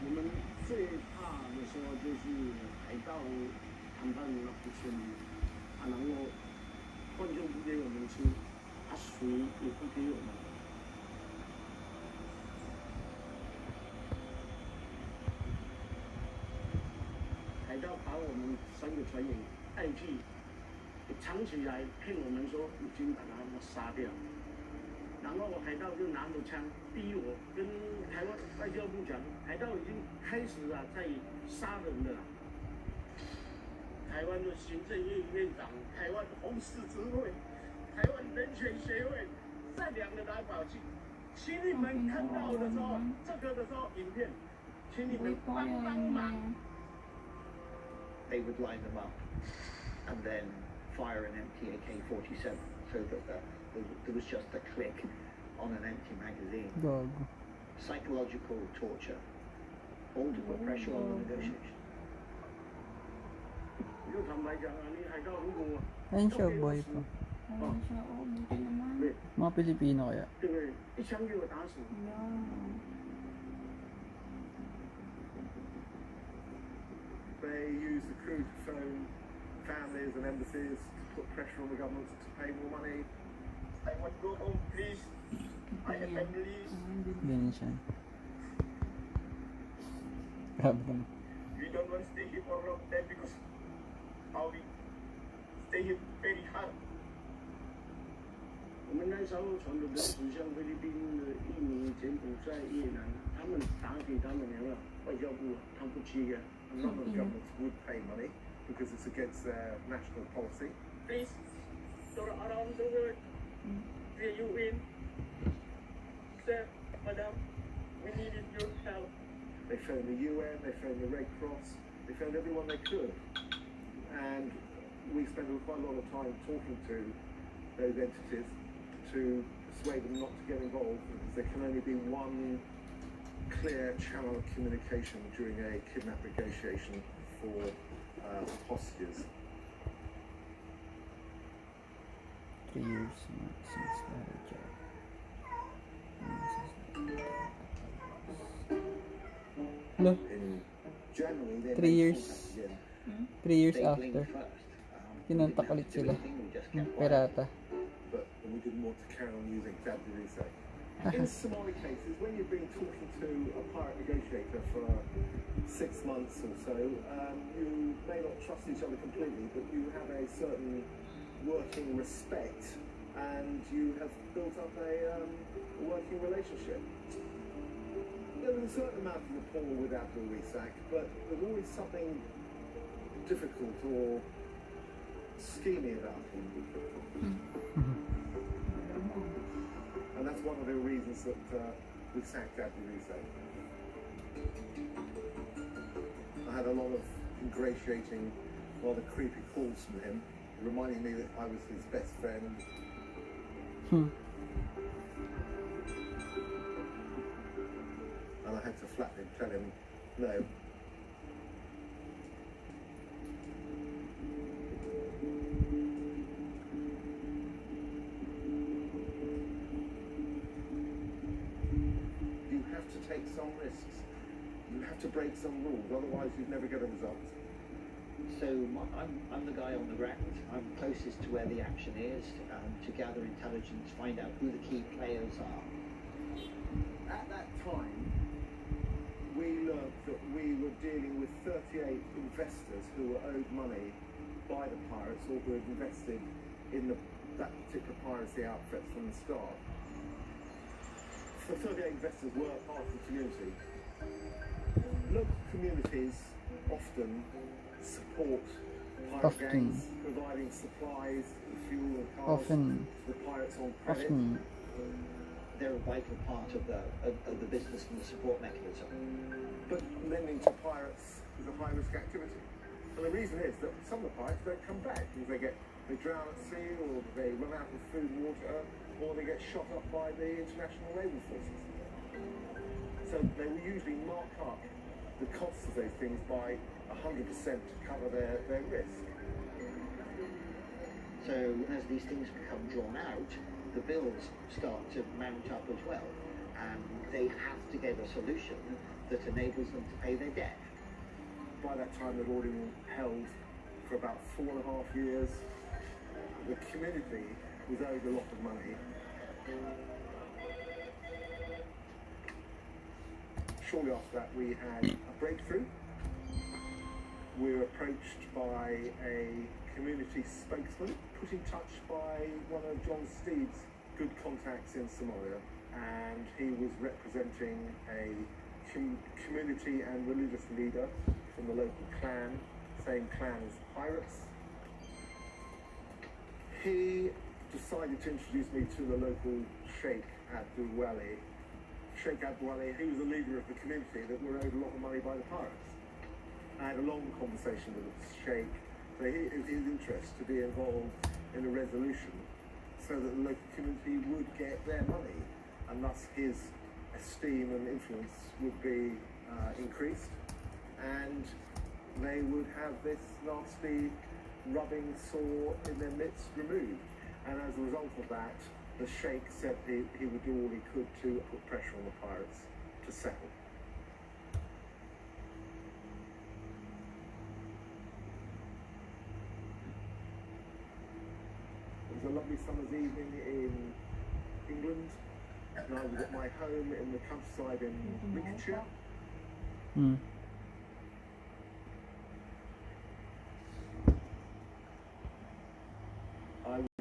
我们最怕的说就是海盗谈判那不顺利，然后换就不给我们吃，水也不给我们。海盗把我们3个船员带去藏起来，骗我们说已经把他们杀掉。然后海盗就拿着枪逼我，跟台湾外交部讲，海盗已经开始在杀人了。台湾的行政院院长、台湾红十字会、台湾人权协会善良的来跑去，请你们看到的时候，这个的时候影片，请你们帮忙。They would line them up and then fire an empty AK-47 so that there was just a click on an empty magazine. Psychological torture, all to put pressure on the negotiation. Ayun siya, boy pa. Mga Pilipino kaya? They use the crew to phone families and embassies to put pressure on the government to pay more money. I want to go home, please. I have family. Ganyan siya. Grabe naman. We don't want to stay here for a long time because how we stay here very hard. 我们那时候传的指向菲律宾的印尼、柬埔寨、越南，他们打给他们有没有？外交部他不接呀。A lot of governments would pay money because it's against their national policy. Please, go around the world. Where you in? Sir, madam, we needed your help. They phoned the UN, they phoned the Red Cross, they phoned everyone they could. And we spent quite a lot of time talking to those entities to persuade them not to get involved because there can only be one clear channel of communication during a kidnap negotiation for hostages. 3 years since marriage. No. In January, 3 years. 3 years after. Kinontak ulit sila. Pirata. But we didn't want to carry on using Dabdirise. In Somali cases, when you've been talking to a pirate negotiator for 6 months or so, you may not trust each other completely, but you have a certain working respect and you have built up a working relationship. There was a certain amount of rapport with Abdul Risak, but there's always something difficult or schemy about him. And that's one of the reasons that we sacked Abdul Risak. I had a lot of ingratiating, rather creepy calls from him, reminding me that I was his best friend. And I had to flatly tell him, no. Take some risks. You have to break some rules, otherwise you'd never get a result. So I'm the guy on the ground. I'm closest to where the action is to gather intelligence, find out who the key players are. At that time, we learned that we were dealing with 38 investors who were owed money by the pirates or who had invested in that particular piracy outfit from the start. The 38 investors were part of the community. Local communities often support pirate gangs, providing supplies, fuel and cars to the pirates on credit. They're a vital part of the business and the support mechanism. But lending to pirates is a high-risk activity. And the reason is that some of the pirates don't come back because they drown at sea, or they run out of food and water, or they get shot up by the international naval forces. So they will usually mark up the costs of those things by 100% to cover their risk. So as these things become drawn out, the bills start to mount up as well. they have to get a solution that enables them to pay their debt. By that time, they'd already been held for about 4.5 years. The community was owed a lot of money. Shortly after that, we had a breakthrough. We were approached by a community spokesman, put in touch by one of John Steed's good contacts in Somalia, and he was representing a community and religious leader from the local clan, same clan as the pirates. He decided to introduce me to the local Sheikh Abdul Wali. Sheikh Abdul Wali, he was the leader of the community that were owed a lot of money by the pirates. I had a long conversation with the Sheikh, so it was his interest to be involved in a resolution so that the local community would get their money, and thus his esteem and influence would be increased, and they would have this nasty rubbing sore in their midst removed. And as a result of that, the Sheikh said he would do all he could to put pressure on the pirates to settle. It was a lovely summer's evening in England, and I was at my home in the countryside in Lincolnshire.